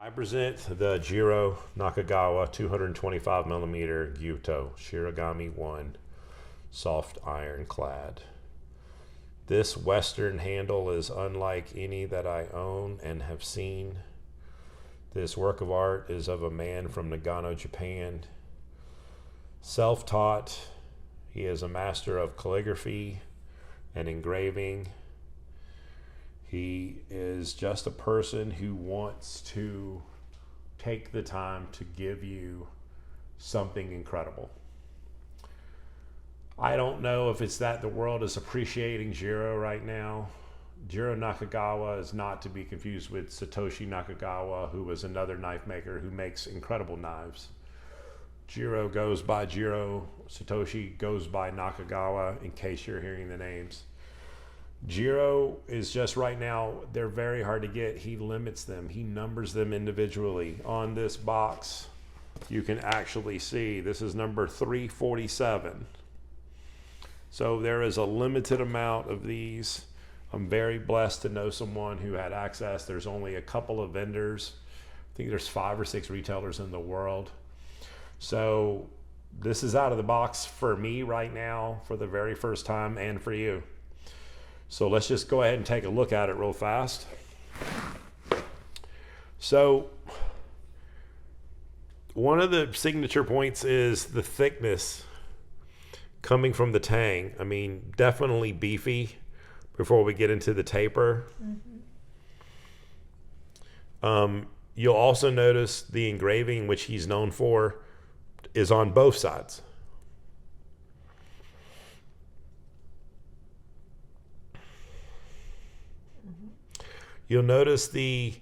I present the Jiro Nakagawa 225 millimeter Gyuto Shirogami 1 soft iron clad. This Western handle is unlike any that I own and have seen. This work of art is of a man from Nagano, Japan. Self-taught, he is a master of calligraphy and engraving. He is just a person who wants to take the time to give you something incredible. I don't know if it's that the world is appreciating Jiro right now. Jiro Nakagawa is not to be confused with Satoshi Nakagawa, who was another knife maker who makes incredible knives. Jiro goes by Jiro, Satoshi goes by Nakagawa, in case you're hearing the names. Jiro is just right now, they're very hard to get. He limits them. He numbers them individually. On this box, you can actually see this is number 347. So there is a limited amount of these. I'm very blessed to know someone who had access. There's only a couple of vendors. I think there's 5 or 6 retailers in the world. So this is out of the box for me right now for the very first time, and for you. So let's just go ahead and take a look at it real fast. So one of the signature points is the thickness coming from the tang. I mean, definitely beefy before we get into the taper. You'll also notice the engraving, which he's known for, is on both sides. You'll notice the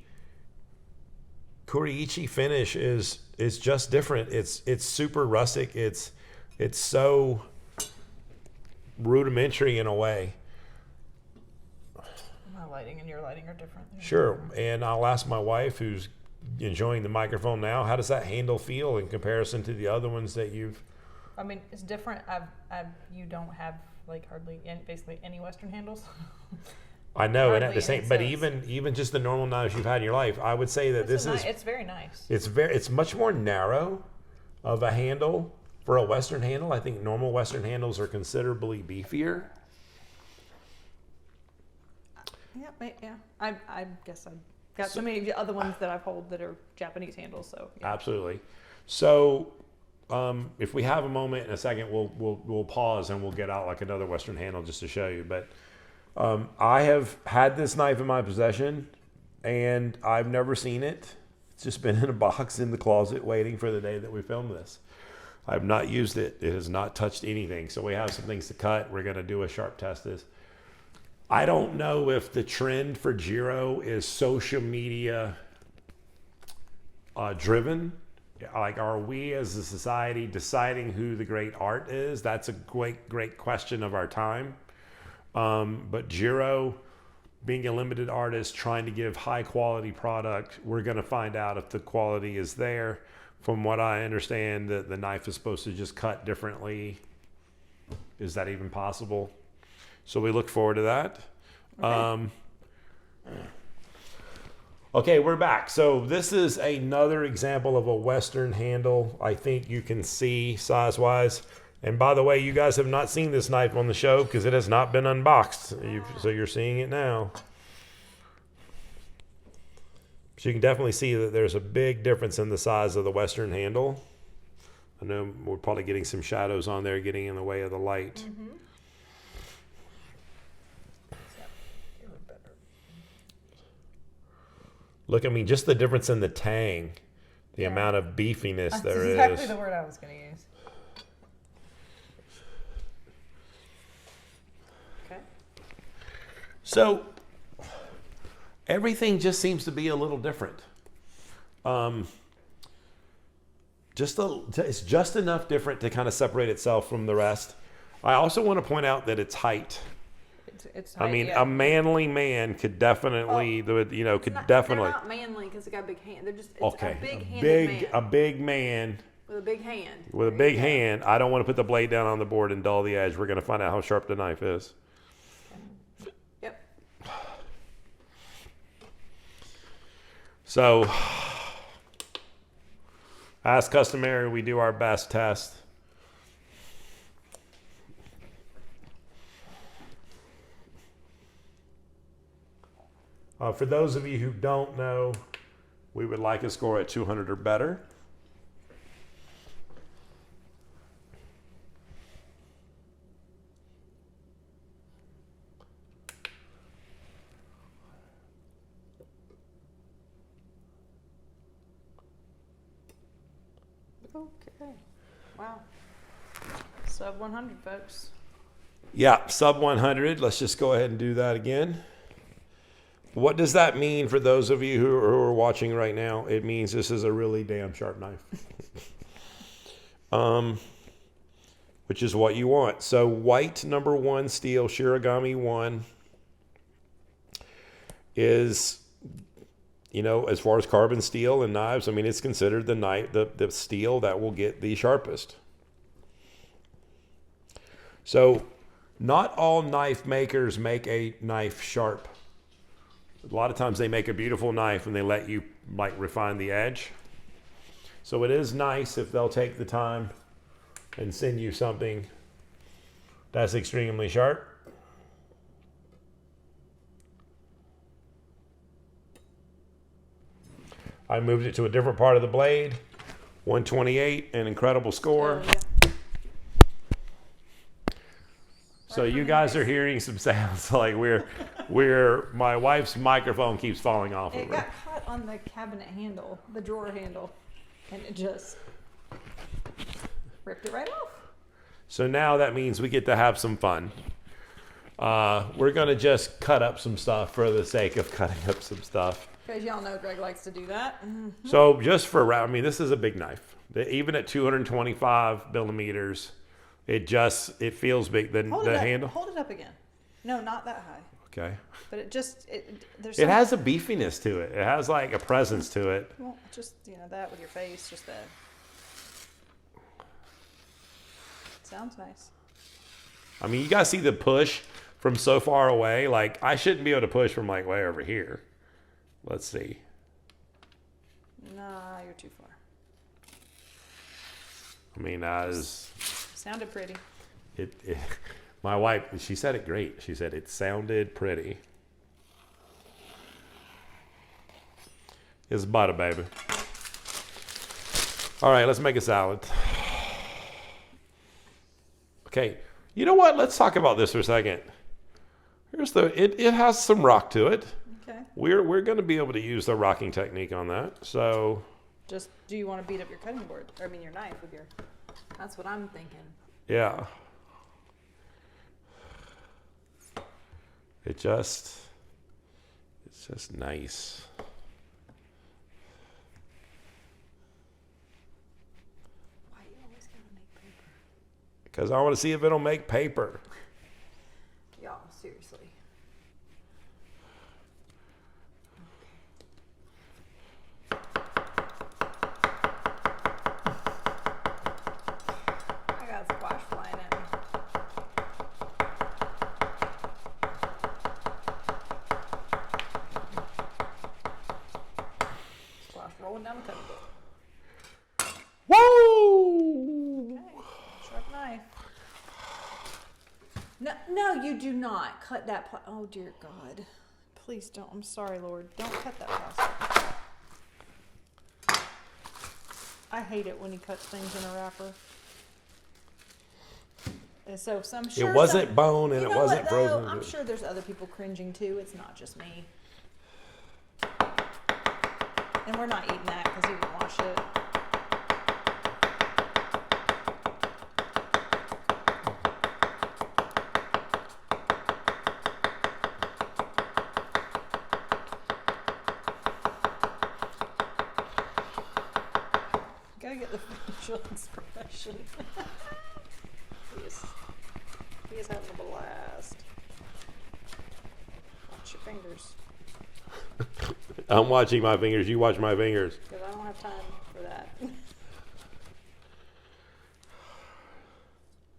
Kuriichi finish is just different. It's super rustic. It's so rudimentary in a way. My lighting and your lighting are different. Sure, and I'll ask my wife, who's enjoying the microphone now, how does that handle feel in comparison to the other ones that you've? I mean, it's different. You don't have like basically any Western handles. I know, hardly, and at the same, but even just the normal knives you've had in your life, I would say that it's very nice. It's much more narrow of a handle for a Western handle. I think normal Western handles are considerably beefier. Yeah. I guess I've got so many of the other ones that I've hold that are Japanese handles. So yeah. Absolutely. So if we have a moment in a second, we'll pause and we'll get out like another Western handle just to show you. But I have had this knife in my possession, and I've never seen it. It's just been in a box in the closet waiting for the day that we film this. I've not used it. It has not touched anything. So we have some things to cut. We're going to do a sharp test this. I don't know if the trend for Jiro is social media driven. Like, are we as a society deciding who the great art is? That's a great question of our time. But Jiro, being a limited artist, trying to give high quality product, we're going to find out if the quality is there. From what I understand, that the knife is supposed to just cut differently. Is that even possible? So we look forward to that. Okay, we're back. So this is another example of a Western handle. I think you can see size-wise. And by the way, you guys have not seen this knife on the show because it has not been unboxed. So you're seeing it now. So you can definitely see that there's a big difference in the size of the Western handle. I know we're probably getting some shadows on there, getting in the way of the light. Look, I mean, just the difference in the tang, the amount of beefiness there is. That's exactly the word I was going to use. Okay. So everything just seems to be a little different. It's just enough different to kind of separate itself from the rest. I also want to point out that it's height. It's I mean, yeah. a manly man could definitely, They're not manly because they got big hand. They're just okay. a big-handed man. A big man with a big hand. With a big hand. I don't want to put the blade down on the board and dull the edge. We're going to find out how sharp the knife is. Yep. So As customary, we do our best test. For those of you who don't know, we would like a score at 200 or better. Okay. Wow. Sub 100, folks. Yeah, sub 100. Let's just go ahead and do that again. What does that mean for those of you who are watching right now? It means this is a really damn sharp knife. Which is what you want. So white number 1 steel Shirogami 1 is, you know, as far as carbon steel and knives, I mean, it's considered the steel that will get the sharpest. So not all knife makers make a knife sharp. A lot of times they make a beautiful knife and they let you like refine the edge. So it is nice if they'll take the time and send you something that's extremely sharp. I moved it to a different part of the blade. 128, an incredible score. Yeah. So you guys are hearing some sounds like my wife's microphone keeps falling off of It her. got caught on the cabinet handle, the drawer handle, and it just ripped it right off. So now that means we get to have some fun. We're going to just cut up some stuff for the sake of cutting up some stuff. Because y'all know Greg likes to do that. So just for, I mean, this is a big knife. Even at 225 millimeters, it feels big. The handle. Hold it up again. No, not that high. Okay. But there's It has a beefiness to it. It has like a presence to it. Well, just, that with your face, just that. Sounds nice. I mean, you guys see the push from so far away. Like, I shouldn't be able to push from like way over here. Let's see. Nah, you're too far. I mean, Sounded pretty. my wife, she said it great. She said it sounded pretty. It's butter, baby. All right, let's make a salad. Okay, you know what? Let's talk about this for a second. It has some rock to it. Okay. We're going to be able to use the rocking technique on that. So, Just, do you want to beat up your cutting board? Or, your knife with your... That's what I'm thinking. yeah. It's just nice. Why you always gotta make paper? Because I want to see if it'll make paper. Y'all, seriously. I got squash flying at me. Squash rolling down the cutting board. Woo! Okay. Sharp knife. No, you do not cut that oh, dear God. Please don't. I'm sorry, Lord. Don't cut that plastic. I hate it when he cuts things in a wrapper. And so I'm sure It wasn't bone and it wasn't frozen. I'm sure there's other people cringing too. It's not just me. And we're not eating that because he didn't wash it. Gotta get the facial expression. He is having a blast. Watch your fingers. I'm watching my fingers. You watch my fingers. Because I don't have time for that.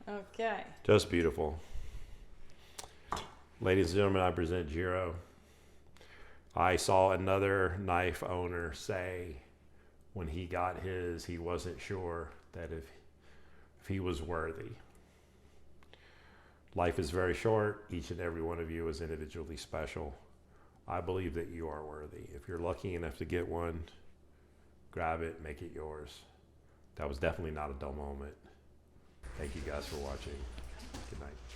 Okay. Just beautiful. Ladies and gentlemen, I present Jiro. I saw another knife owner say, when he got his, he wasn't sure that if he was worthy. Life is very short. Each and every one of you is individually special. I believe that you are worthy. If you're lucky enough to get one, grab it, make it yours. That was definitely not a dull moment. Thank you guys for watching. Good night.